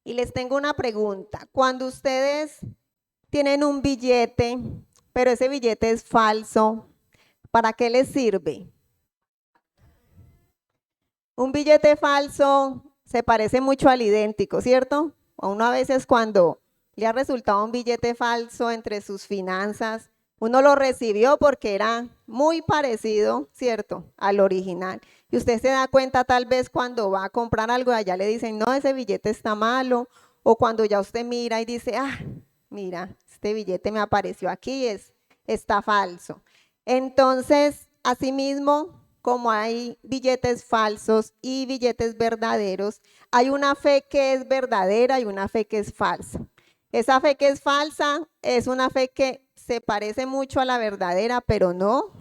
Y les tengo una pregunta. Cuando ustedes tienen un billete, pero ese billete es falso, ¿para qué les sirve? Un billete falso se parece mucho al idéntico, ¿cierto? A uno a veces cuando le ha resultado un billete falso entre sus finanzas, uno lo recibió porque era muy parecido, ¿cierto?, al original. Y usted se da cuenta tal vez cuando va a comprar algo, allá le dicen, no, ese billete está malo, o cuando ya usted mira y dice, mira, este billete me apareció aquí, está falso. Entonces, asimismo, como hay billetes falsos y billetes verdaderos, hay una fe que es verdadera y una fe que es falsa. Esa fe que es falsa es una fe que se parece mucho a la verdadera, pero no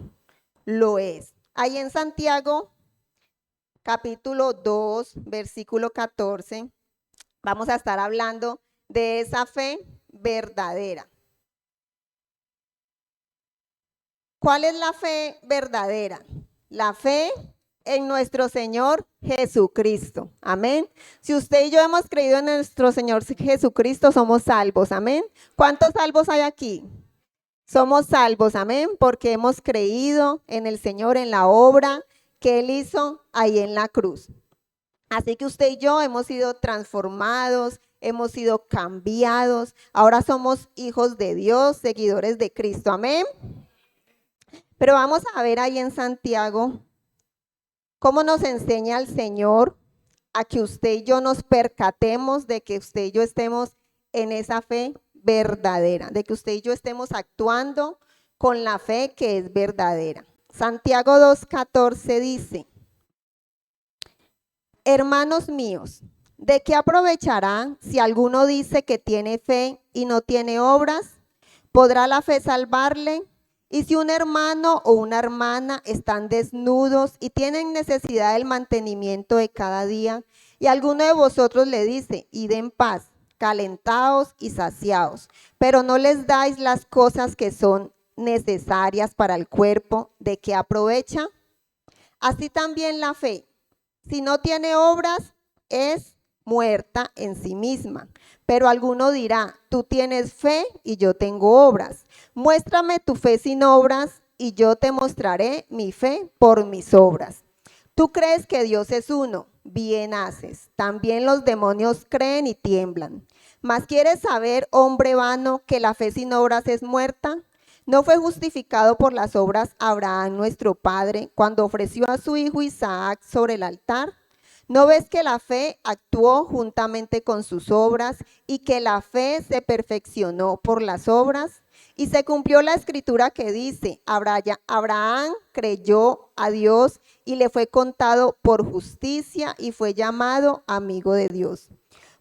lo es. Ahí en Santiago, capítulo 2, versículo 14, vamos a estar hablando de esa fe verdadera. ¿Cuál es la fe verdadera? La fe en nuestro Señor Jesucristo. Amén. Si usted y yo hemos creído en nuestro Señor Jesucristo, somos salvos. Amén. ¿Cuántos salvos hay aquí? Somos salvos. Amén. Porque hemos creído en el Señor, en la obra que Él hizo ahí en la cruz. Así que usted y yo hemos sido transformados, hemos sido cambiados. Ahora somos hijos de Dios, seguidores de Cristo. Amén. Pero vamos a ver ahí en Santiago cómo nos enseña el Señor a que usted y yo nos percatemos de que usted y yo estemos en esa fe verdadera, de que usted y yo estemos actuando con la fe que es verdadera. Santiago 2:14 dice, hermanos míos, ¿de qué aprovechará si alguno dice que tiene fe y no tiene obras? ¿Podrá la fe salvarle? Y si un hermano o una hermana están desnudos y tienen necesidad del mantenimiento de cada día, y alguno de vosotros le dice, id en paz, calentaos y saciaos, pero no les dais las cosas que son necesarias para el cuerpo, ¿de qué aprovecha? Así también la fe, si no tiene obras, es muerta en sí misma. Pero alguno dirá, tú tienes fe y yo tengo obras. Muéstrame tu fe sin obras y yo te mostraré mi fe por mis obras. Tú crees que Dios es uno, bien haces. También los demonios creen y tiemblan. Mas ¿quieres saber, hombre vano, que la fe sin obras es muerta? ¿No fue justificado por las obras Abraham nuestro padre cuando ofreció a su hijo Isaac sobre el altar? ¿No ves que la fe actuó juntamente con sus obras y que la fe se perfeccionó por las obras? Y se cumplió la escritura que dice, Abraham creyó a Dios y le fue contado por justicia y fue llamado amigo de Dios.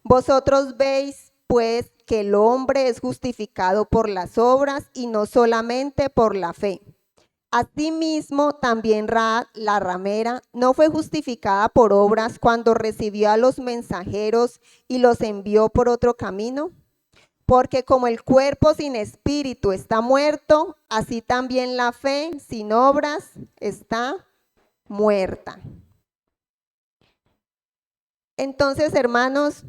Vosotros veis, pues, que el hombre es justificado por las obras y no solamente por la fe. Asimismo, también Rahab, la ramera, no fue justificada por obras cuando recibió a los mensajeros y los envió por otro camino. Porque como el cuerpo sin espíritu está muerto, así también la fe sin obras está muerta. Entonces, hermanos,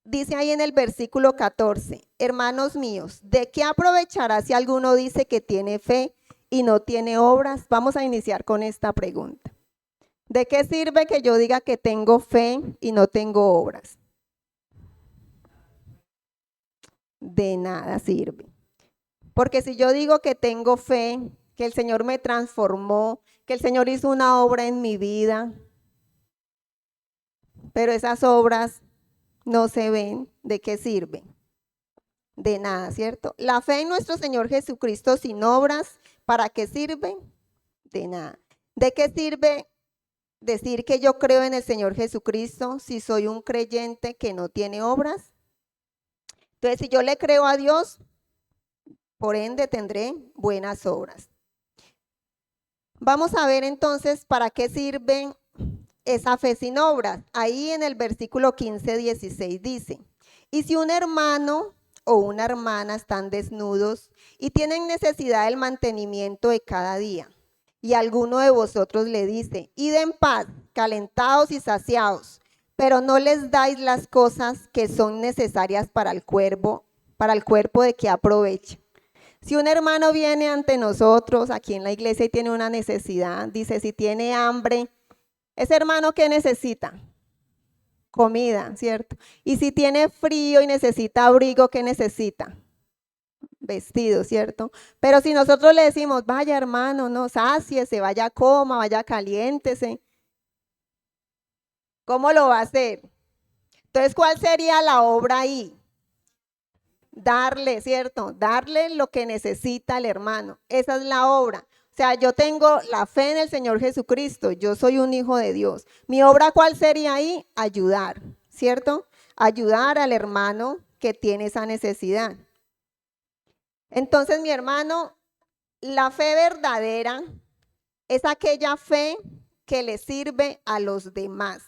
dice ahí en el versículo 14, hermanos míos, ¿de qué aprovechará si alguno dice que tiene fe y no tiene obras? Vamos a iniciar con esta pregunta. ¿De qué sirve que yo diga que tengo fe y no tengo obras? De nada sirve. Porque si yo digo que tengo fe, que el Señor me transformó, que el Señor hizo una obra en mi vida, pero esas obras no se ven, ¿de qué sirve? De nada, ¿cierto? La fe en nuestro Señor Jesucristo sin obras, ¿para qué sirve? De nada. ¿De qué sirve decir que yo creo en el Señor Jesucristo si soy un creyente que no tiene obras? Entonces, si yo le creo a Dios, por ende tendré buenas obras. Vamos a ver entonces para qué sirve esa fe sin obras. Ahí en el versículo 15-16 dice, y si un hermano o una hermana están desnudos y tienen necesidad del mantenimiento de cada día, y alguno de vosotros le dice, id en paz, calentaos y saciaos, pero no les dais las cosas que son necesarias para el cuerpo de que aproveche. Si un hermano viene ante nosotros aquí en la iglesia y tiene una necesidad, dice, si tiene hambre, ese hermano, ¿qué necesita? Comida, ¿cierto? Y si tiene frío y necesita abrigo, ¿qué necesita? Vestido, ¿cierto? Pero si nosotros le decimos, vaya hermano, no, sáciese, vaya coma, vaya caliéntese, ¿cómo lo va a hacer? Entonces, ¿cuál sería la obra ahí? Darle, ¿cierto? Darle lo que necesita el hermano. Esa es la obra. O sea, yo tengo la fe en el Señor Jesucristo, yo soy un hijo de Dios. ¿Mi obra cuál sería ahí? Ayudar, ¿cierto? Ayudar al hermano que tiene esa necesidad. Entonces, mi hermano, la fe verdadera es aquella fe que le sirve a los demás.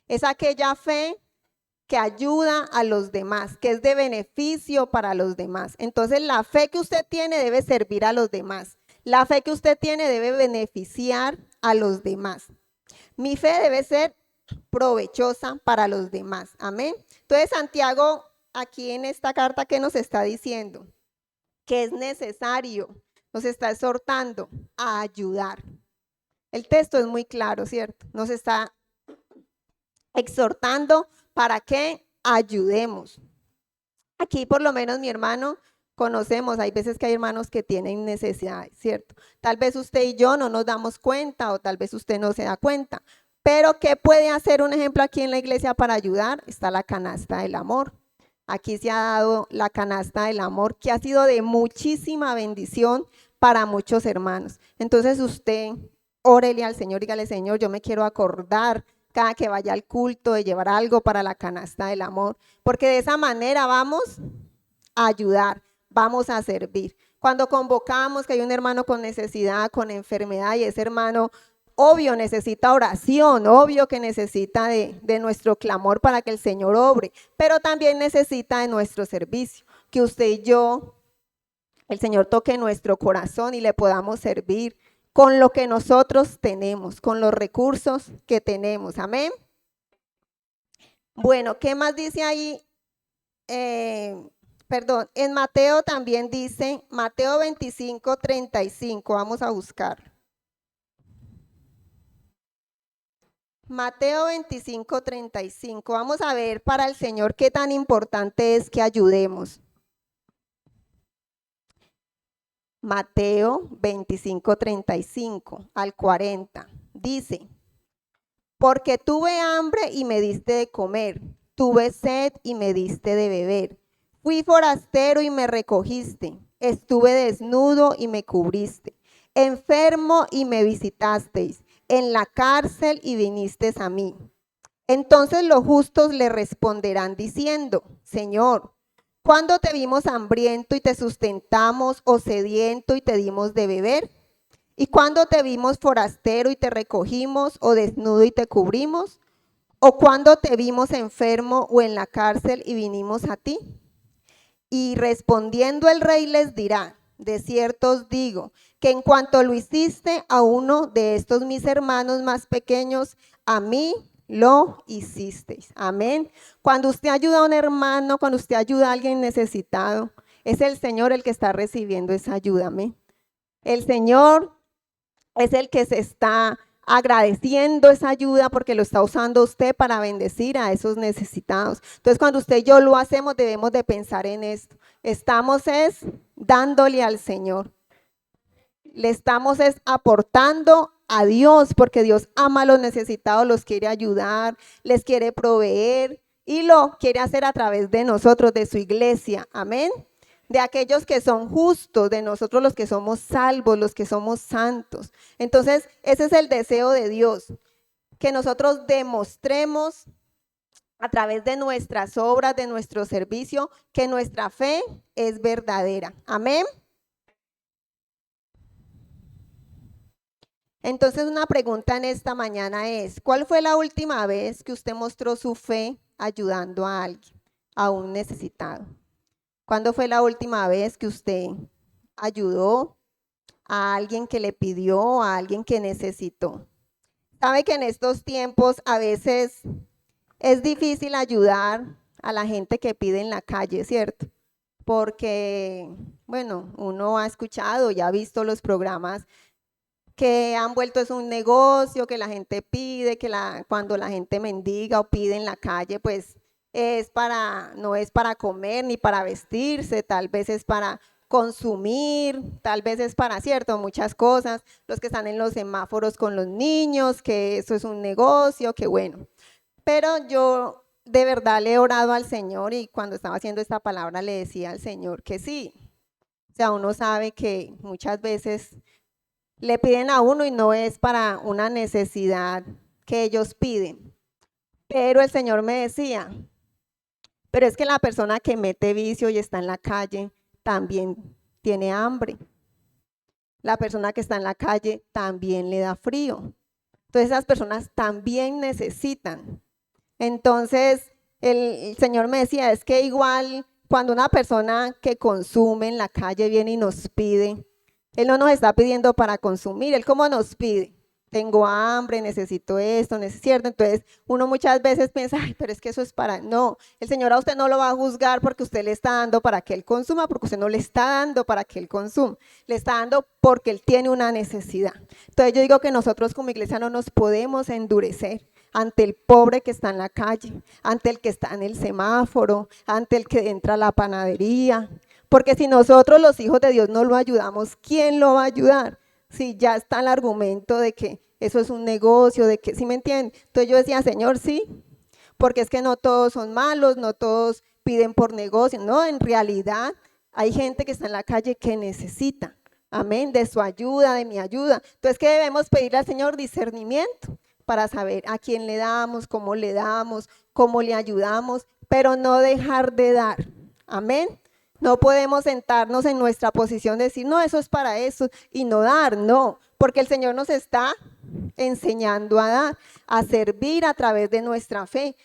Es aquella fe que ayuda a los demás, que es de beneficio para los demás. Entonces, la fe que usted tiene debe servir a los demás. La fe que usted tiene debe beneficiar a los demás. Mi fe debe ser provechosa para los demás. Amén. Entonces, Santiago, aquí en esta carta, ¿qué nos está diciendo? Que es necesario, nos está exhortando a ayudar. El texto es muy claro, ¿cierto? Nos está exhortando para que ayudemos. Aquí por lo menos mi hermano conocemos, hay veces que hay hermanos que tienen necesidades, ¿cierto? Tal vez usted y yo no nos damos cuenta o tal vez usted no se da cuenta, pero ¿qué puede hacer un ejemplo aquí en la iglesia para ayudar? Está la canasta del amor. Aquí se ha dado la canasta del amor que ha sido de muchísima bendición para muchos hermanos. Entonces usted órele al Señor, dígale, Señor, yo me quiero acordar cada que vaya al culto de llevar algo para la canasta del amor, porque de esa manera vamos a ayudar, vamos a servir. Cuando convocamos que hay un hermano con necesidad, con enfermedad y ese hermano obvio necesita oración, obvio que necesita de nuestro clamor para que el Señor obre, pero también necesita de nuestro servicio, que usted y yo, el Señor toque nuestro corazón y le podamos servir con lo que nosotros tenemos, con los recursos que tenemos. Amén. Bueno, ¿qué más dice ahí? En Mateo también dice, Mateo 25:35, vamos a buscar. Mateo 25:35, vamos a ver para el Señor qué tan importante es que ayudemos. Mateo 25:35 al 40, dice, porque tuve hambre y me diste de comer, tuve sed y me diste de beber, fui forastero y me recogiste, estuve desnudo y me cubriste, enfermo y me visitasteis, en la cárcel y vinisteis a mí. Entonces los justos le responderán diciendo, Señor, ¿cuándo te vimos hambriento y te sustentamos, o sediento y te dimos de beber? ¿Y cuándo te vimos forastero y te recogimos, o desnudo y te cubrimos? ¿O cuándo te vimos enfermo o en la cárcel y vinimos a ti? Y respondiendo el rey les dirá, de cierto os digo, que en cuanto lo hiciste a uno de estos mis hermanos más pequeños, a mí lo hicisteis. Amén. Cuando usted ayuda a un hermano, cuando usted ayuda a alguien necesitado, es el Señor el que está recibiendo esa ayuda. Amén. El Señor es el que se está agradeciendo esa ayuda porque lo está usando usted para bendecir a esos necesitados. Entonces, cuando usted y yo lo hacemos, debemos de pensar en esto. Estamos dándole al Señor. Le estamos aportando a Dios, porque Dios ama a los necesitados, los quiere ayudar, les quiere proveer y lo quiere hacer a través de nosotros, de su iglesia. Amén. De aquellos que son justos, de nosotros los que somos salvos, los que somos santos. Entonces, ese es el deseo de Dios, que nosotros demostremos a través de nuestras obras, de nuestro servicio, que nuestra fe es verdadera. Amén. Entonces, una pregunta en esta mañana es, ¿cuál fue la última vez que usted mostró su fe ayudando a alguien, a un necesitado? ¿Cuándo fue la última vez que usted ayudó a alguien que le pidió, a alguien que necesitó? Sabe que en estos tiempos a veces es difícil ayudar a la gente que pide en la calle, ¿cierto? Porque, bueno, uno ha escuchado y ha visto los programas que han vuelto es un negocio, que la gente pide, cuando la gente mendiga o pide en la calle, pues no es para comer ni para vestirse, tal vez es para consumir, tal vez es para, cierto, muchas cosas, los que están en los semáforos con los niños, que eso es un negocio, que bueno. Pero yo de verdad le he orado al Señor y cuando estaba haciendo esta palabra le decía al Señor que sí. O sea, uno sabe que muchas veces le piden a uno y no es para una necesidad que ellos piden. Pero el Señor me decía, pero es que la persona que mete vicio y está en la calle también tiene hambre. La persona que está en la calle también le da frío. Entonces esas personas también necesitan. Entonces el Señor me decía, es que igual cuando una persona que consume en la calle viene y nos pide, Él no nos está pidiendo para consumir, Él como nos pide, tengo hambre, necesito esto, ¿cierto? Entonces uno muchas veces piensa, ay, pero es que eso es para, no, el Señor a usted no lo va a juzgar porque usted le está dando para que Él consuma, porque usted no le está dando para que Él consuma, le está dando porque Él tiene una necesidad. Entonces yo digo que nosotros como iglesia no nos podemos endurecer ante el pobre que está en la calle, ante el que está en el semáforo, ante el que entra a la panadería, porque si nosotros los hijos de Dios no lo ayudamos, ¿quién lo va a ayudar? Si ya está el argumento de que eso es un negocio, de que, ¿sí me entienden? Entonces yo decía, Señor, sí, porque es que no todos son malos, no todos piden por negocio, no, en realidad hay gente que está en la calle que necesita, amén, de su ayuda, de mi ayuda. Entonces, ¿qué debemos pedirle al Señor? Discernimiento para saber a quién le damos, cómo le ayudamos, pero no dejar de dar, amén. No podemos sentarnos en nuestra posición de decir, no, eso es para eso, y no dar, no, porque el Señor nos está enseñando a dar, a servir a través de nuestra fe.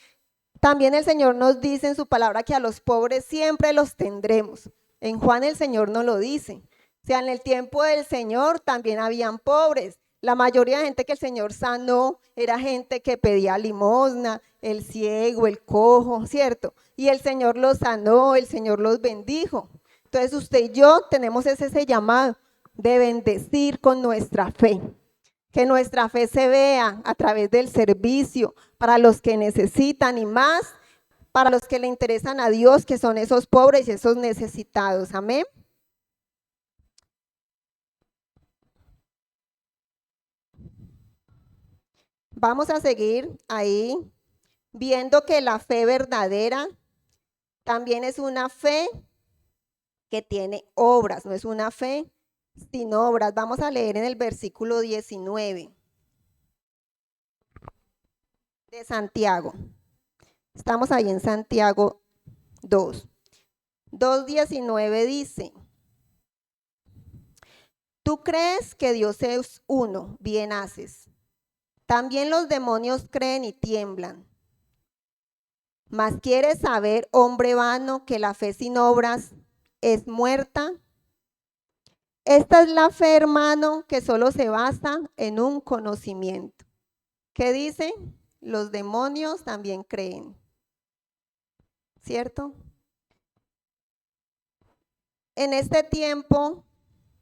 También el Señor nos dice en su palabra que a los pobres siempre los tendremos. En Juan el Señor nos lo dice. O sea, en el tiempo del Señor también habían pobres. La mayoría de gente que el Señor sanó era gente que pedía limosna, el ciego, el cojo, ¿cierto? Y el Señor los sanó, el Señor los bendijo. Entonces usted y yo tenemos ese llamado de bendecir con nuestra fe. Que nuestra fe se vea a través del servicio para los que necesitan y más para los que le interesan a Dios, que son esos pobres y esos necesitados. Amén. Vamos a seguir ahí viendo que la fe verdadera también es una fe que tiene obras, no es una fe sin obras. Vamos a leer en el versículo 19 de Santiago. Estamos ahí en Santiago 2. 2:19 dice, tú crees que Dios es uno, bien haces. También los demonios creen y tiemblan. Mas quieres saber, hombre vano, que la fe sin obras es muerta. Esta es la fe, hermano, que solo se basa en un conocimiento. ¿Qué dice? Los demonios también creen. ¿Cierto? En este tiempo,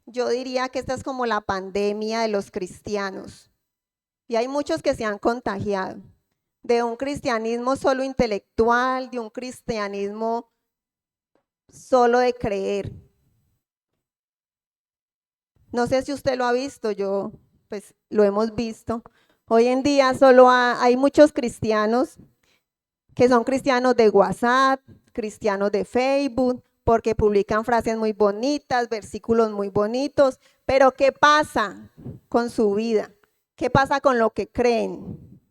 yo diría que esta es como la pandemia de los cristianos. Y hay muchos que se han contagiado de un cristianismo solo intelectual, de un cristianismo solo de creer. No sé si usted lo ha visto, yo pues lo hemos visto. Hoy en día solo hay muchos cristianos que son cristianos de WhatsApp, cristianos de Facebook, porque publican frases muy bonitas, versículos muy bonitos, pero ¿qué pasa con su vida? ¿Qué pasa con lo que creen?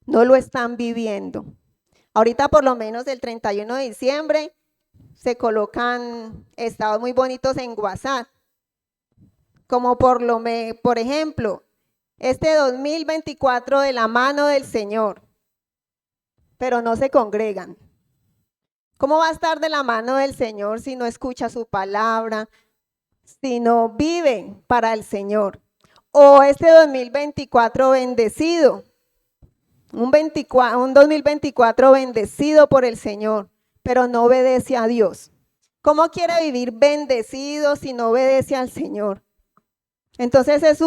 No lo están viviendo. Ahorita por lo menos el 31 de diciembre se colocan estados muy bonitos en WhatsApp, como por ejemplo, este 2024 de la mano del Señor, pero no se congregan. ¿Cómo va a estar de la mano del Señor si no escucha su palabra, si no vive para el Señor? O este 2024 bendecido, Un 2024 bendecido por el Señor, pero no obedece a Dios. ¿Cómo quiere vivir bendecido si no obedece al Señor? Entonces es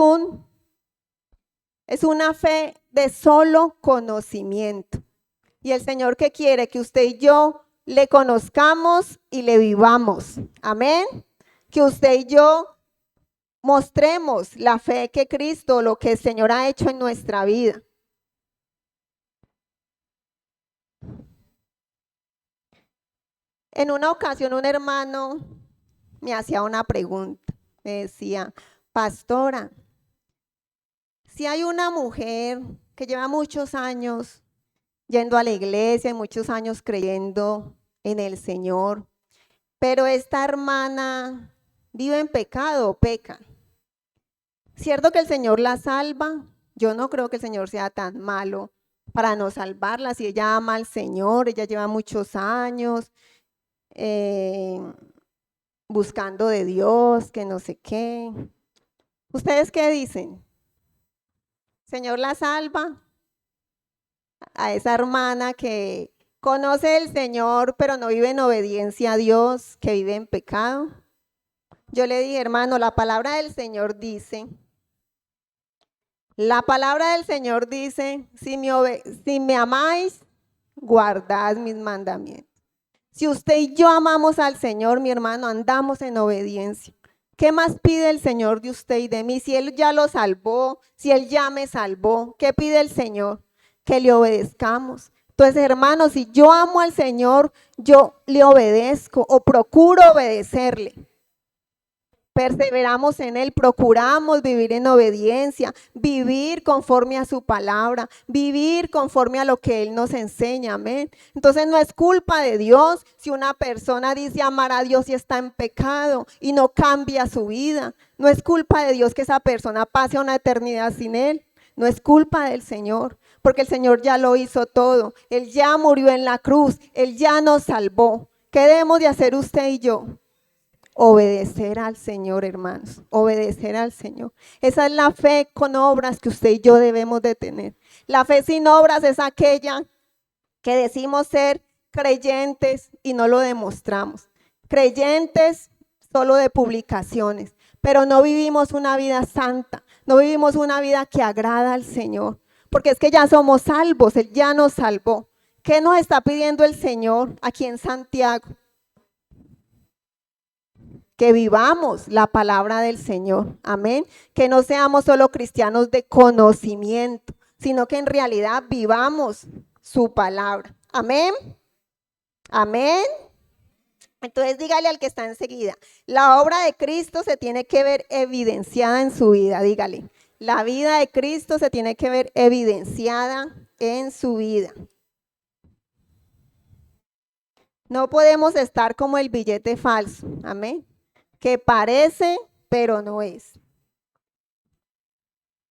una fe de solo conocimiento. Y el Señor que quiere que usted y yo le conozcamos y le vivamos. Amén. Que usted y yo mostremos la fe que Cristo, lo que el Señor ha hecho en nuestra vida. En una ocasión un hermano me hacía una pregunta. Me decía, pastora, si hay una mujer que lleva muchos años yendo a la iglesia y muchos años creyendo en el Señor, pero esta hermana vive en pecado o peca. ¿Cierto que el Señor la salva? Yo no creo que el Señor sea tan malo para no salvarla. Si ella ama al Señor, ella lleva muchos años eh, buscando de Dios, que no sé qué. ¿Ustedes qué dicen? ¿Señor la salva? A esa hermana que conoce el Señor, pero no vive en obediencia a Dios, que vive en pecado. Yo le dije, hermano, la palabra del Señor dice, si me amáis, guardad mis mandamientos. Si usted y yo amamos al Señor, mi hermano, andamos en obediencia. ¿Qué más pide el Señor de usted y de mí? Si Él ya lo salvó, si Él ya me salvó, ¿qué pide el Señor? Que le obedezcamos. Entonces, hermano, si yo amo al Señor, yo le obedezco o procuro obedecerle. Perseveramos en Él, procuramos vivir en obediencia, vivir conforme a su palabra, vivir conforme a lo que Él nos enseña, amén. Entonces no es culpa de Dios si una persona dice amar a Dios y está en pecado y no cambia su vida. No es culpa de Dios que esa persona pase una eternidad sin Él. No es culpa del Señor, porque el Señor ya lo hizo todo. Él ya murió en la cruz, Él ya nos salvó. ¿Qué debemos de hacer usted y yo? Obedecer al Señor, hermanos, obedecer al Señor. Esa es la fe con obras que usted y yo debemos de tener. La fe sin obras es aquella que decimos ser creyentes y no lo demostramos. Creyentes solo de publicaciones, pero no vivimos una vida santa, no vivimos una vida que agrada al Señor, porque es que ya somos salvos, Él ya nos salvó. ¿Qué nos está pidiendo el Señor aquí en Santiago? Que vivamos la palabra del Señor, amén, que no seamos solo cristianos de conocimiento, sino que en realidad vivamos su palabra, amén, amén. Entonces dígale al que está enseguida, la obra de Cristo se tiene que ver evidenciada en su vida, dígale, la vida de Cristo se tiene que ver evidenciada en su vida. No podemos estar como el billete falso, amén, que parece, pero no es.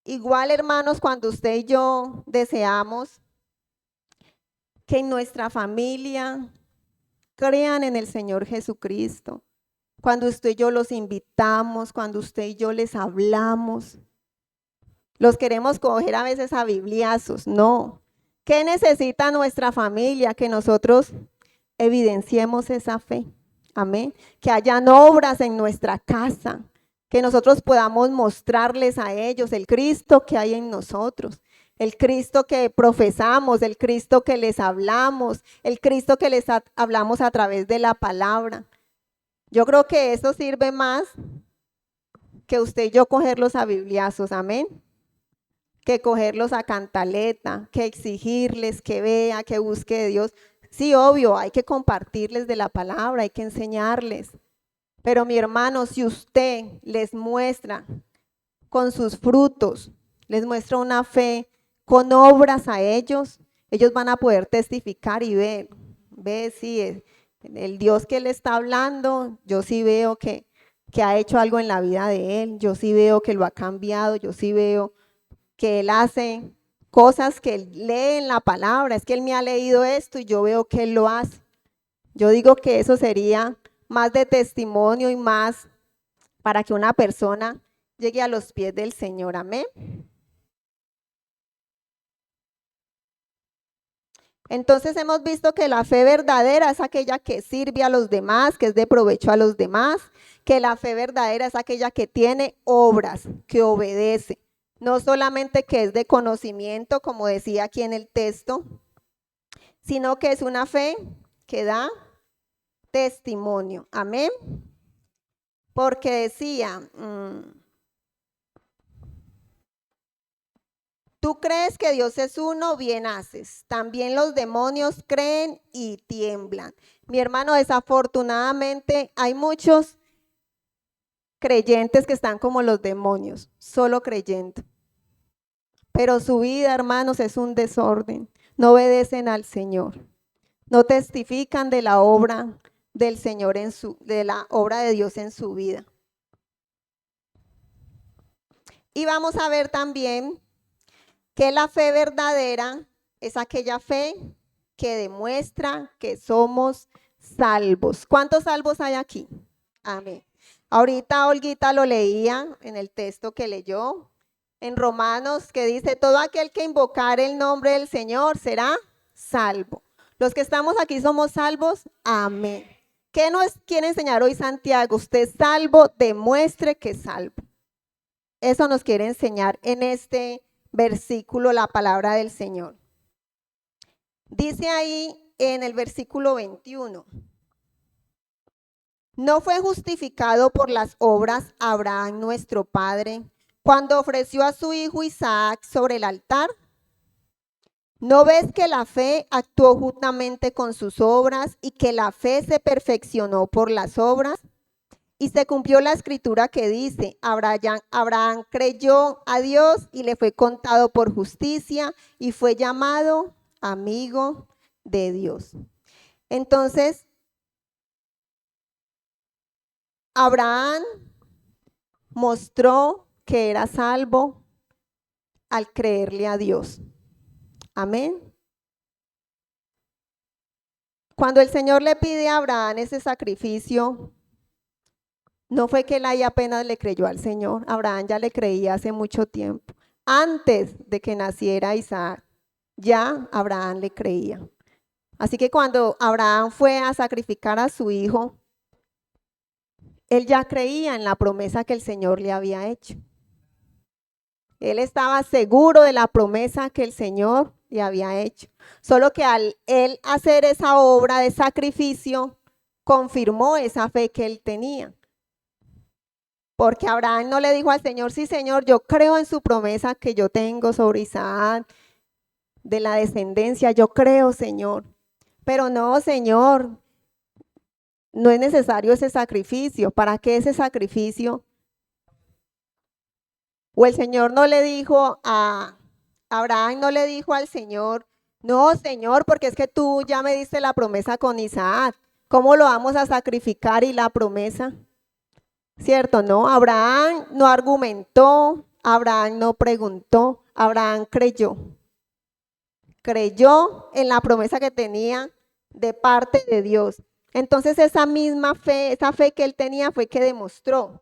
Igual, hermanos, cuando usted y yo deseamos que en nuestra familia crean en el Señor Jesucristo, cuando usted y yo los invitamos, cuando usted y yo les hablamos, los queremos coger a veces a bibliazos, no. ¿Qué necesita nuestra familia? Que nosotros evidenciemos esa fe, amén. Que hayan obras en nuestra casa, que nosotros podamos mostrarles a ellos el Cristo que hay en nosotros, el Cristo que profesamos, el Cristo que les hablamos, el Cristo que les hablamos a través de la palabra. Yo creo que eso sirve más que usted y yo cogerlos a bibliazos, amén, que cogerlos a cantaleta, que exigirles que vea, que busque de Dios. Sí, obvio, hay que compartirles de la palabra, hay que enseñarles. Pero mi hermano, si usted les muestra con sus frutos, les muestra una fe con obras a ellos, ellos van a poder testificar y ver si el Dios que él está hablando, yo sí veo que ha hecho algo en la vida de él, yo sí veo que lo ha cambiado, yo sí veo que él hace cosas que él lee en la palabra, es que él me ha leído esto y yo veo que él lo hace. Yo digo que eso sería más de testimonio y más para que una persona llegue a los pies del Señor, amén. Entonces hemos visto que la fe verdadera es aquella que sirve a los demás, que es de provecho a los demás, que la fe verdadera es aquella que tiene obras, que obedece, no solamente que es de conocimiento, como decía aquí en el texto, sino que es una fe que da testimonio. Amén. Porque decía, tú crees que Dios es uno, bien haces. También los demonios creen y tiemblan. Mi hermano, desafortunadamente hay muchos creyentes que están como los demonios, solo creyendo. Pero su vida, hermanos, es un desorden. No obedecen al Señor. No testifican de la obra del Señor de la obra de Dios en su vida. Y vamos a ver también que la fe verdadera es aquella fe que demuestra que somos salvos. ¿Cuántos salvos hay aquí? Amén. Ahorita Olguita lo leía en el texto que leyó en Romanos, que dice, todo aquel que invocare el nombre del Señor será salvo. Los que estamos aquí somos salvos. Amén. ¿Qué nos quiere enseñar hoy Santiago? Usted es salvo, demuestre que es salvo. Eso nos quiere enseñar en este versículo la palabra del Señor. Dice ahí en el versículo 21. ¿No fue justificado por las obras Abraham nuestro padre cuando ofreció a su hijo Isaac sobre el altar? ¿No ves que la fe actuó juntamente con sus obras y que la fe se perfeccionó por las obras? Y se cumplió la escritura que dice, Abraham creyó a Dios y le fue contado por justicia y fue llamado amigo de Dios. Entonces, Abraham mostró que era salvo al creerle a Dios. Amén. Cuando el Señor le pide a Abraham ese sacrificio, no fue que él ahí apenas le creyó al Señor. Abraham ya le creía hace mucho tiempo. Antes de que naciera Isaac, ya Abraham le creía. Así que cuando Abraham fue a sacrificar a su hijo, él ya creía en la promesa que el Señor le había hecho. Él estaba seguro de la promesa que el Señor le había hecho. Solo que al él hacer esa obra de sacrificio, confirmó esa fe que él tenía. Porque Abraham no le dijo al Señor, sí Señor, yo creo en su promesa que yo tengo sobre Isaac, de la descendencia, yo creo Señor. Pero no Señor, no es necesario ese sacrificio. ¿Para qué ese sacrificio? O el Señor no le dijo Abraham no le dijo al Señor, no Señor, porque es que tú ya me diste la promesa con Isaac, ¿cómo lo vamos a sacrificar y la promesa? ¿Cierto? No, Abraham no argumentó, Abraham no preguntó, Abraham creyó. Creyó en la promesa que tenía de parte de Dios. Entonces esa misma fe, esa fe que él tenía fue que demostró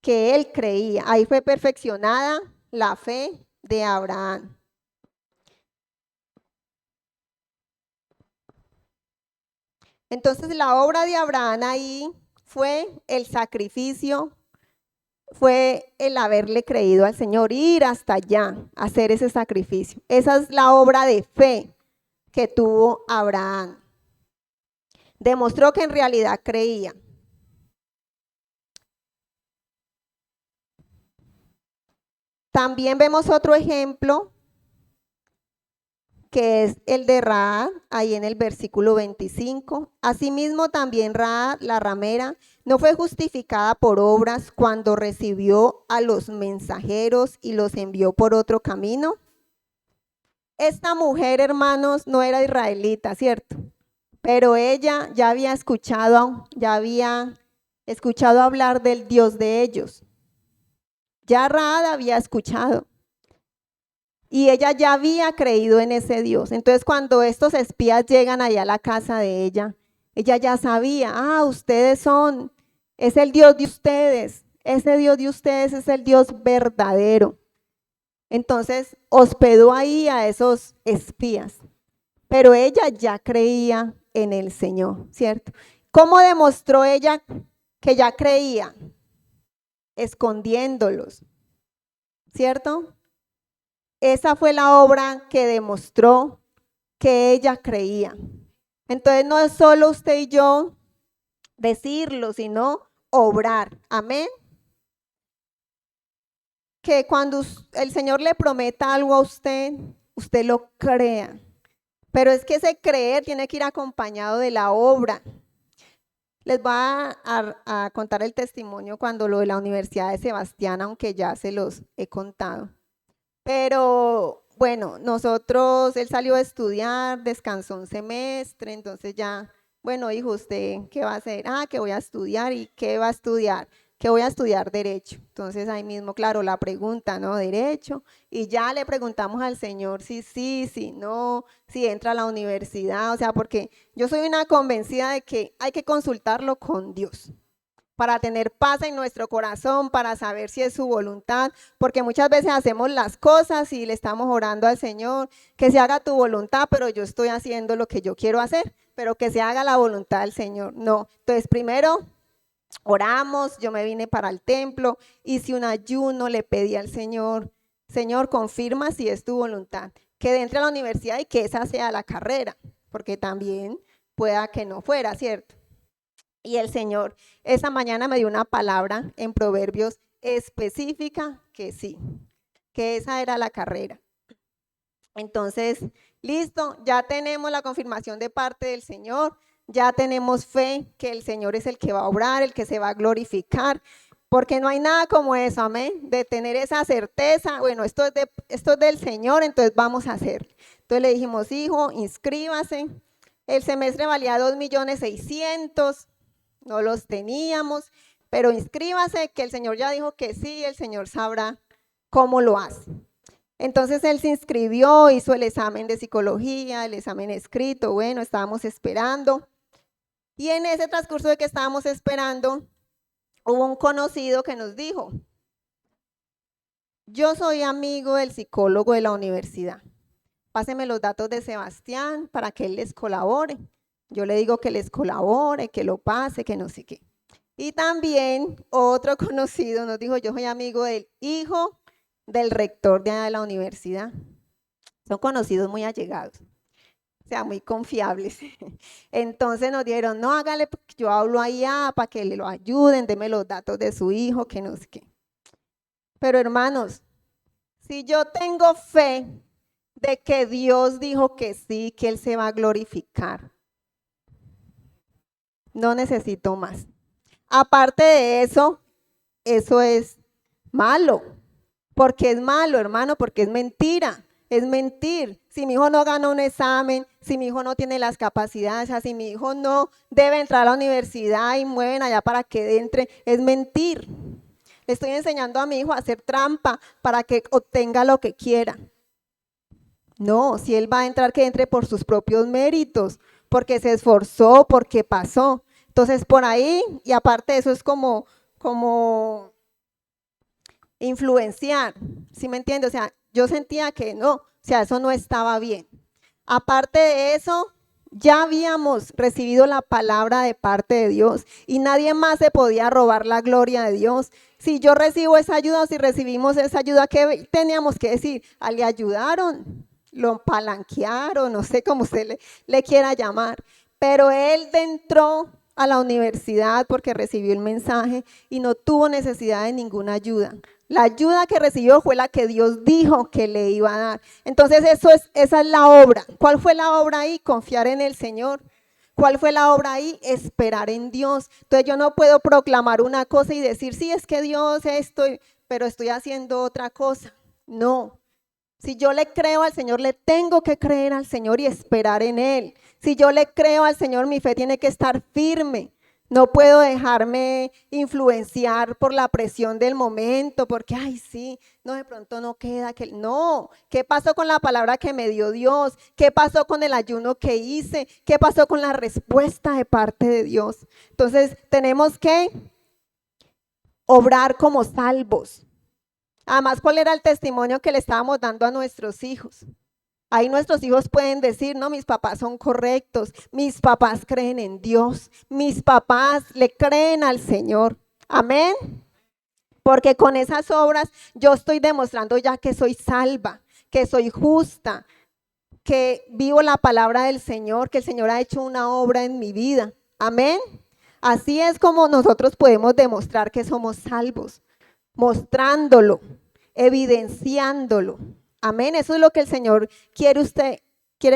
que él creía. Ahí fue perfeccionada la fe de Abraham. Entonces la obra de Abraham ahí fue el sacrificio, fue el haberle creído al Señor, ir hasta allá, hacer ese sacrificio. Esa es la obra de fe que tuvo Abraham. Demostró que en realidad creía. También vemos otro ejemplo que es el de Rahab, ahí en el versículo 25. Asimismo también Rahab, la ramera, no fue justificada por obras cuando recibió a los mensajeros y los envió por otro camino. Esta mujer, hermanos, no era israelita, ¿cierto? Pero ella ya había escuchado hablar del Dios de ellos. Ya Rahab había escuchado. Y ella ya había creído en ese Dios. Entonces cuando estos espías llegan allá a la casa de ella ya sabía, ustedes es el Dios de ustedes. Ese Dios de ustedes es el Dios verdadero. Entonces hospedó ahí a esos espías. pero ella ya creía en el Señor, ¿cierto? ¿Cómo demostró ella que ya creía? Escondiéndolos, ¿cierto? Esa fue la obra que demostró que ella creía. Entonces no es solo usted y yo decirlo, sino obrar. Amén. Que cuando el Señor le prometa algo a usted, usted lo crea. Pero es que ese creer tiene que ir acompañado de la obra. Les voy a contar el testimonio cuando lo de la Universidad de Sebastián, aunque ya se los he contado. Pero bueno, nosotros, él salió a estudiar, descansó un semestre, entonces ya, bueno, hijo, ¿usted qué va a hacer? Ah, que voy a estudiar. ¿Y qué va a estudiar? Que voy a estudiar derecho. Entonces ahí mismo, claro, la pregunta, ¿no? Derecho. Y ya le preguntamos al Señor si sí, si no, si entra a la universidad. O sea, porque yo soy una convencida de que hay que consultarlo con Dios para tener paz en nuestro corazón, para saber si es su voluntad, porque muchas veces hacemos las cosas y le estamos orando al Señor, que se haga tu voluntad, pero yo estoy haciendo lo que yo quiero hacer, pero que se haga la voluntad del Señor. No, entonces primero oramos, yo me vine para el templo, hice un ayuno, le pedí al Señor, Señor, confirma si es tu voluntad, que entre a la universidad y que esa sea la carrera, porque también pueda que no fuera, ¿cierto? Y el Señor esa mañana me dio una palabra en Proverbios específica que sí, que esa era la carrera. Entonces, listo, ya tenemos la confirmación de parte del Señor, ya tenemos fe que el Señor es el que va a obrar, el que se va a glorificar, porque no hay nada como eso, amén, de tener esa certeza, bueno, esto es del Señor, entonces vamos a hacer. Entonces le dijimos, hijo, inscríbase. El semestre valía 2.600.000, no los teníamos, pero inscríbase, que el Señor ya dijo que sí, el Señor sabrá cómo lo hace. Entonces él se inscribió, hizo el examen de psicología, el examen escrito, bueno, estábamos esperando. Y en ese transcurso de que estábamos esperando, hubo un conocido que nos dijo, yo soy amigo del psicólogo de la universidad, páseme los datos de Sebastián para que él les colabore. Yo le digo que les colabore, que lo pase, que no sé qué. Y también otro conocido nos dijo, yo soy amigo del hijo del rector de la universidad. Son conocidos muy allegados, o sea, muy confiables. Entonces nos dijeron, no, hágale, yo hablo allá para que le lo ayuden, deme los datos de su hijo, que no sé qué. Pero hermanos, si yo tengo fe de que Dios dijo que sí, que Él se va a glorificar, no necesito más. Aparte de eso es malo. Porque es malo, hermano, porque es mentira. Es mentir. Si mi hijo no gana un examen, si mi hijo no tiene las capacidades, si mi hijo no debe entrar a la universidad y mueven allá para que entre, es mentir. Le estoy enseñando a mi hijo a hacer trampa para que obtenga lo que quiera. No, si él va a entrar, que entre por sus propios méritos, porque se esforzó, porque pasó. Entonces, por ahí, y aparte de eso es como influenciar, ¿sí me entiende? O sea, yo sentía que no, o sea, eso no estaba bien. Aparte de eso, ya habíamos recibido la palabra de parte de Dios y nadie más se podía robar la gloria de Dios. Si yo recibo esa ayuda o si recibimos esa ayuda, ¿qué teníamos que decir? Le ayudaron, lo palanquearon, no sé cómo usted le quiera llamar, pero él entró a la universidad porque recibió el mensaje y no tuvo necesidad de ninguna ayuda. La ayuda que recibió fue la que Dios dijo que le iba a dar. Entonces esa es la obra. ¿Cuál fue la obra ahí? Confiar en el Señor. ¿Cuál fue la obra ahí? Esperar en Dios. Entonces yo no puedo proclamar una cosa y decir, sí, es que Dios esto, pero estoy haciendo otra cosa. No. Si yo le creo al Señor, le tengo que creer al Señor y esperar en Él. Si yo le creo al Señor, mi fe tiene que estar firme. No puedo dejarme influenciar por la presión del momento, porque, ay, sí, no, de pronto no queda. No, ¿qué pasó con la palabra que me dio Dios? ¿Qué pasó con el ayuno que hice? ¿Qué pasó con la respuesta de parte de Dios? Entonces, tenemos que obrar como salvos. Además, ¿cuál era el testimonio que le estábamos dando a nuestros hijos? Ahí nuestros hijos pueden decir, no, mis papás son correctos, mis papás creen en Dios, mis papás le creen al Señor. Amén. Porque con esas obras yo estoy demostrando ya que soy salva, que soy justa, que vivo la palabra del Señor, que el Señor ha hecho una obra en mi vida. Amén. Así es como nosotros podemos demostrar que somos salvos, mostrándolo, evidenciándolo. Amén. Eso es lo que el Señor quiere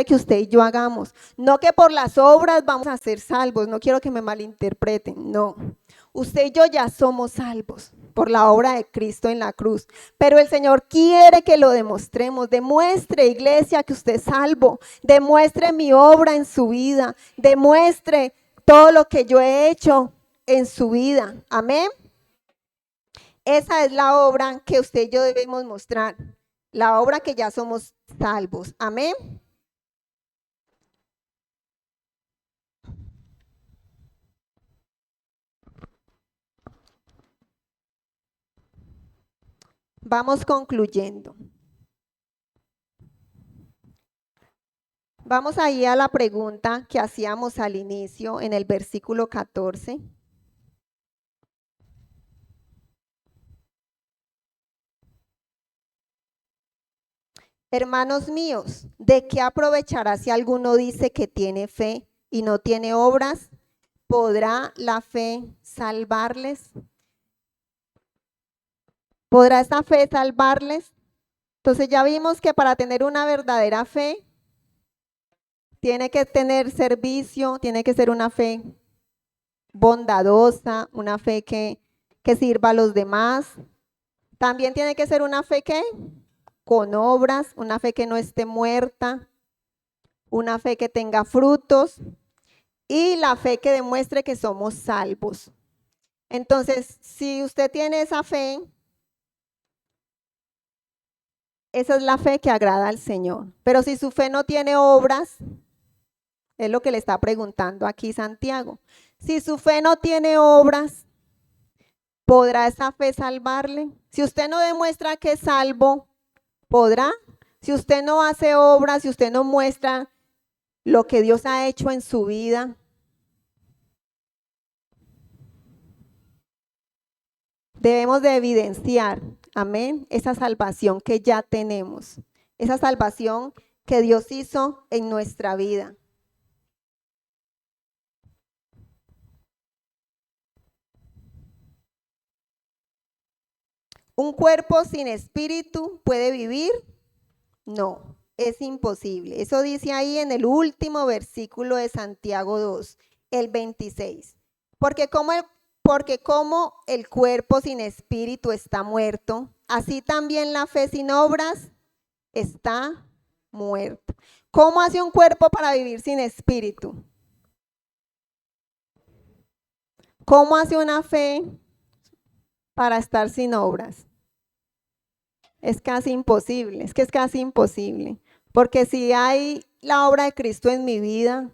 que usted y yo hagamos. No que por las obras vamos a ser salvos. No quiero que me malinterpreten. No. Usted y yo ya somos salvos por la obra de Cristo en la cruz. Pero el Señor quiere que lo demostremos. Demuestre, iglesia, que usted es salvo. Demuestre mi obra en su vida. Demuestre todo lo que yo he hecho en su vida. Amén. Esa es la obra que usted y yo debemos mostrar. La obra que ya somos salvos. Amén. Vamos concluyendo. Vamos ahí a la pregunta que hacíamos al inicio en el versículo 14. Hermanos míos, ¿de qué aprovechará si alguno dice que tiene fe y no tiene obras? ¿Podrá la fe salvarles? ¿Podrá esta fe salvarles? Entonces ya vimos que para tener una verdadera fe, tiene que tener servicio, tiene que ser una fe bondadosa, una fe que sirva a los demás. También tiene que ser una fe que con obras, una fe que no esté muerta, una fe que tenga frutos y la fe que demuestre que somos salvos. Entonces, si usted tiene esa fe, esa es la fe que agrada al Señor. Pero si su fe no tiene obras, es lo que le está preguntando aquí Santiago. Si su fe no tiene obras, ¿podrá esa fe salvarle? Si usted no demuestra que es salvo, ¿podrá? Si usted no hace obras, si usted no muestra lo que Dios ha hecho en su vida, debemos de evidenciar, amén, esa salvación que ya tenemos, esa salvación que Dios hizo en nuestra vida. ¿Un cuerpo sin espíritu puede vivir? No, es imposible. Eso dice ahí en el último versículo de Santiago 2, el 26. Porque como el cuerpo sin espíritu está muerto, así también la fe sin obras está muerta. ¿Cómo hace un cuerpo para vivir sin espíritu? ¿Cómo hace una fe para estar sin obras? Es casi imposible, es casi imposible. Porque si hay la obra de Cristo en mi vida,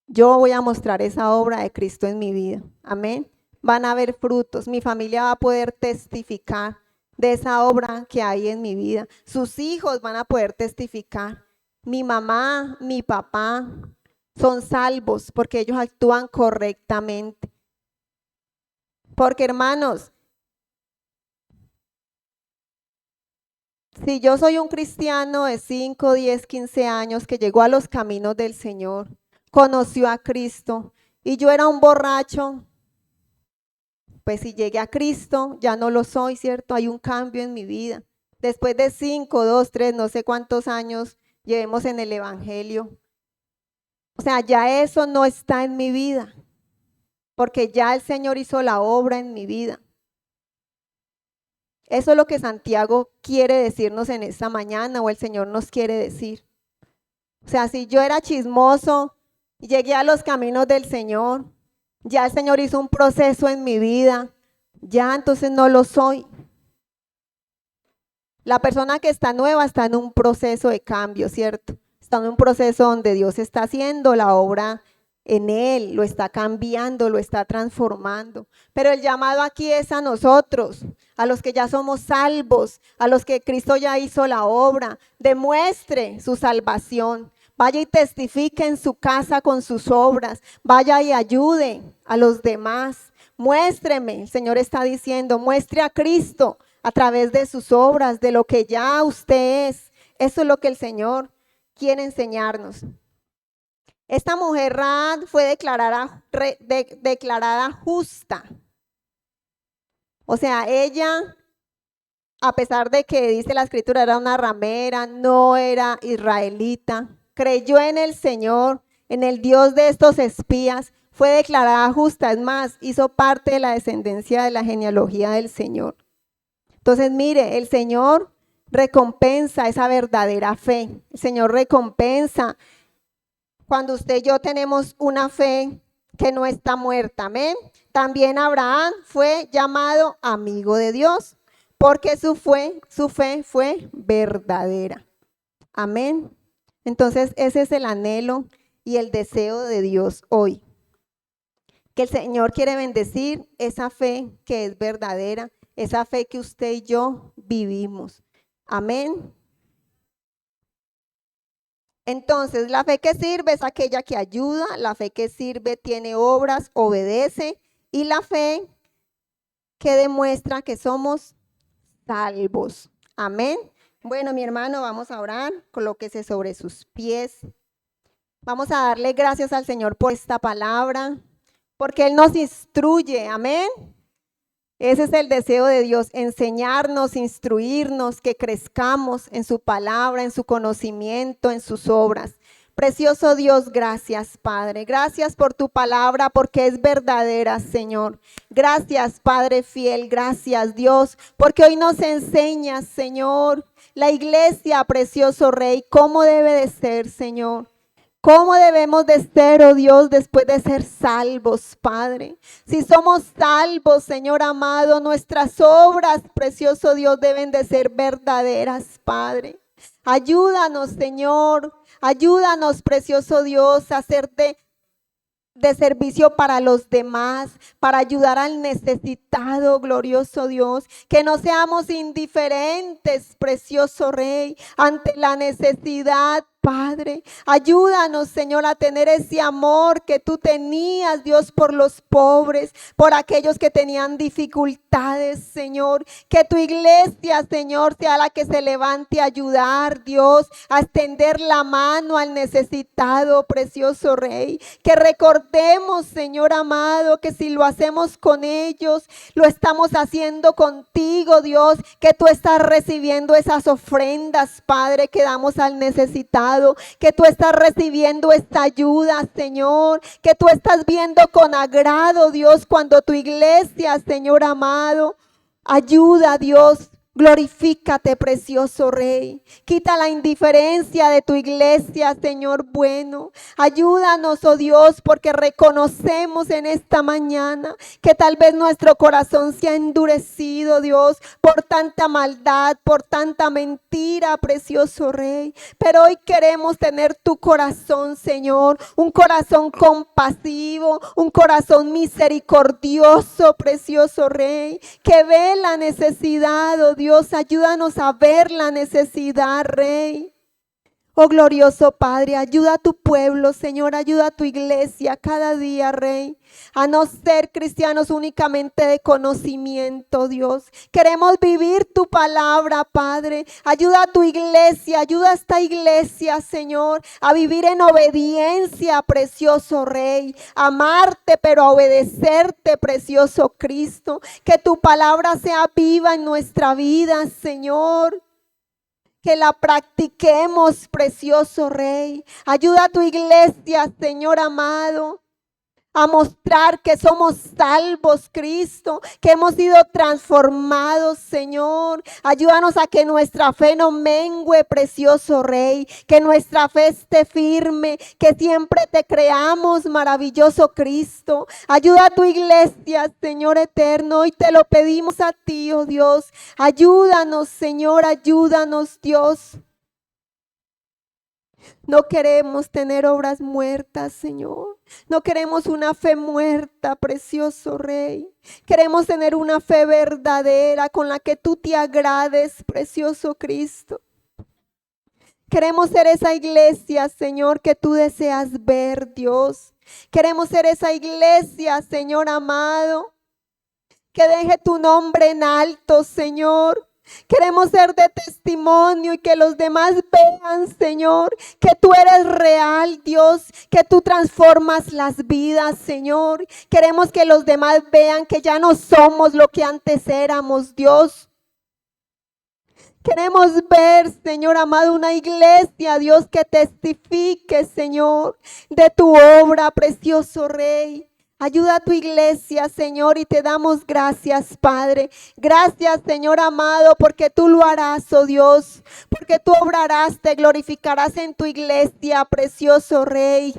yo voy a mostrar esa obra de Cristo en mi vida. Amén. Van a haber frutos, mi familia va a poder testificar de esa obra que hay en mi vida. Sus hijos van a poder testificar. Mi mamá, mi papá son salvos porque ellos actúan correctamente. Porque hermanos, si yo soy un cristiano de 5, 10, 15 años que llegó a los caminos del Señor, conoció a Cristo y yo era un borracho, pues si llegué a Cristo ya no lo soy, ¿cierto? Hay un cambio en mi vida. Después de 5, 2, 3, no sé cuántos años llevemos en el Evangelio. O sea, ya eso no está en mi vida, porque ya el Señor hizo la obra en mi vida. Eso es lo que Santiago quiere decirnos en esta mañana, o el Señor nos quiere decir. O sea, si yo era chismoso y llegué a los caminos del Señor, ya el Señor hizo un proceso en mi vida, ya entonces no lo soy. La persona que está nueva está en un proceso de cambio, ¿cierto? Está en un proceso donde Dios está haciendo la obra en él, lo está cambiando, lo está transformando. Pero el llamado aquí es a nosotros, a los que ya somos salvos, a los que Cristo ya hizo la obra. Demuestre su salvación. Vaya y testifique en su casa con sus obras. Vaya y ayude a los demás. Muéstreme, el Señor está diciendo, muestre a Cristo a través de sus obras, de lo que ya usted es. Eso es lo que el Señor quiere enseñarnos. Esta mujer Rahab fue declarada justa. O sea, ella, a pesar de que dice la escritura era una ramera, no era israelita, creyó en el Señor, en el Dios de estos espías, fue declarada justa. Es más, hizo parte de la descendencia de la genealogía del Señor. Entonces, mire, el Señor recompensa esa verdadera fe. El Señor recompensa cuando usted y yo tenemos una fe que no está muerta. Amén. También Abraham fue llamado amigo de Dios porque su fe fue verdadera. Amén. Entonces, ese es el anhelo y el deseo de Dios hoy. Que el Señor quiere bendecir esa fe que es verdadera, esa fe que usted y yo vivimos. Amén. Entonces, la fe que sirve es aquella que ayuda, la fe que sirve tiene obras, obedece, y la fe que demuestra que somos salvos. Amén. Bueno, mi hermano, vamos a orar. Colóquese sobre sus pies. Vamos a darle gracias al Señor por esta palabra, porque Él nos instruye. Amén. Ese es el deseo de Dios, enseñarnos, instruirnos, que crezcamos en su palabra, en su conocimiento, en sus obras. Precioso Dios, gracias, Padre. Gracias por tu palabra, porque es verdadera, Señor. Gracias, Padre fiel. Gracias, Dios, porque hoy nos enseñas, Señor, la iglesia, precioso Rey, cómo debe de ser, Señor. ¿Cómo debemos de ser, oh Dios, después de ser salvos, Padre? Si somos salvos, Señor amado, nuestras obras, precioso Dios, deben de ser verdaderas, Padre. Ayúdanos, Señor. Ayúdanos, precioso Dios, a hacerte de servicio para los demás, para ayudar al necesitado, glorioso Dios, que no seamos indiferentes, precioso Rey, ante la necesidad, Padre. Ayúdanos, Señor, a tener ese amor que tú tenías, Dios, por los pobres, por aquellos que tenían dificultades, Señor. Que tu iglesia, Señor, sea la que se levante a ayudar, Dios, a extender la mano al necesitado, precioso Rey. Que recordemos, Señor amado, que si lo hacemos con ellos, lo estamos haciendo contigo, Dios, que tú estás recibiendo esas ofrendas, Padre, que damos al necesitado. Que tú estás recibiendo esta ayuda, Señor, que tú estás viendo con agrado, Dios, cuando tu iglesia, Señor amado, ayuda, Dios. Glorifícate, precioso Rey. Quita la indiferencia de tu iglesia, Señor bueno. Ayúdanos, oh Dios, porque reconocemos en esta mañana que tal vez nuestro corazón se ha endurecido, Dios, por tanta maldad, por tanta mentira, precioso Rey. Pero hoy queremos tener tu corazón, Señor, un corazón compasivo, un corazón misericordioso, precioso Rey, que ve la necesidad, oh Dios, ayúdanos a ver la necesidad, Rey. Oh glorioso Padre, ayuda a tu pueblo, Señor, ayuda a tu iglesia cada día, Rey, a no ser cristianos únicamente de conocimiento, Dios. Queremos vivir tu palabra, Padre. Ayuda a tu iglesia, ayuda a esta iglesia, Señor, a vivir en obediencia, precioso Rey, a amarte, pero a obedecerte, precioso Cristo. Que tu palabra sea viva en nuestra vida, Señor. Que la practiquemos, precioso Rey. Ayuda a tu iglesia, Señor amado, a mostrar que somos salvos, Cristo, que hemos sido transformados, Señor. Ayúdanos a que nuestra fe no mengue, precioso Rey, que nuestra fe esté firme, que siempre te creamos, maravilloso Cristo. Ayuda a tu iglesia, Señor eterno, y te lo pedimos a ti, oh Dios. Ayúdanos, Señor, ayúdanos, Dios. No queremos tener obras muertas, Señor. No queremos una fe muerta, precioso Rey. Queremos tener una fe verdadera con la que tú te agrades, precioso Cristo. Queremos ser esa iglesia, Señor, que tú deseas ver, Dios. Queremos ser esa iglesia, Señor amado, que deje tu nombre en alto, Señor. Queremos ser de testimonio y que los demás vean, Señor, que tú eres real, Dios, que tú transformas las vidas, Señor. Queremos que los demás vean que ya no somos lo que antes éramos, Dios. Queremos ver, Señor amado, una iglesia, Dios, que testifique, Señor, de tu obra, precioso Rey. Ayuda a tu iglesia, Señor, y te damos gracias, Padre. Gracias, Señor amado, porque tú lo harás, oh Dios, porque tú obrarás, te glorificarás en tu iglesia, precioso Rey.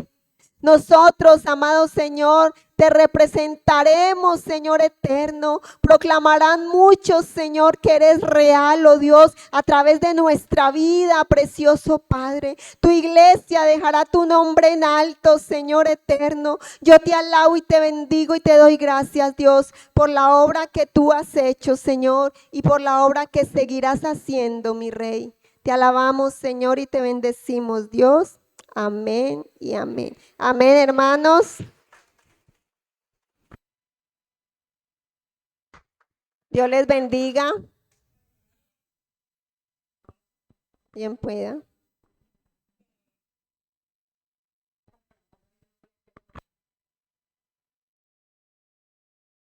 Nosotros, amado Señor, te representaremos, Señor eterno. Proclamarán muchos, Señor, que eres real, oh Dios, a través de nuestra vida, precioso Padre. Tu iglesia dejará tu nombre en alto, Señor eterno. Yo te alabo y te bendigo y te doy gracias, Dios, por la obra que tú has hecho, Señor, y por la obra que seguirás haciendo, mi Rey. Te alabamos, Señor, y te bendecimos, Dios. Amén y amén. Amén, hermanos. Dios les bendiga. Bien pueda.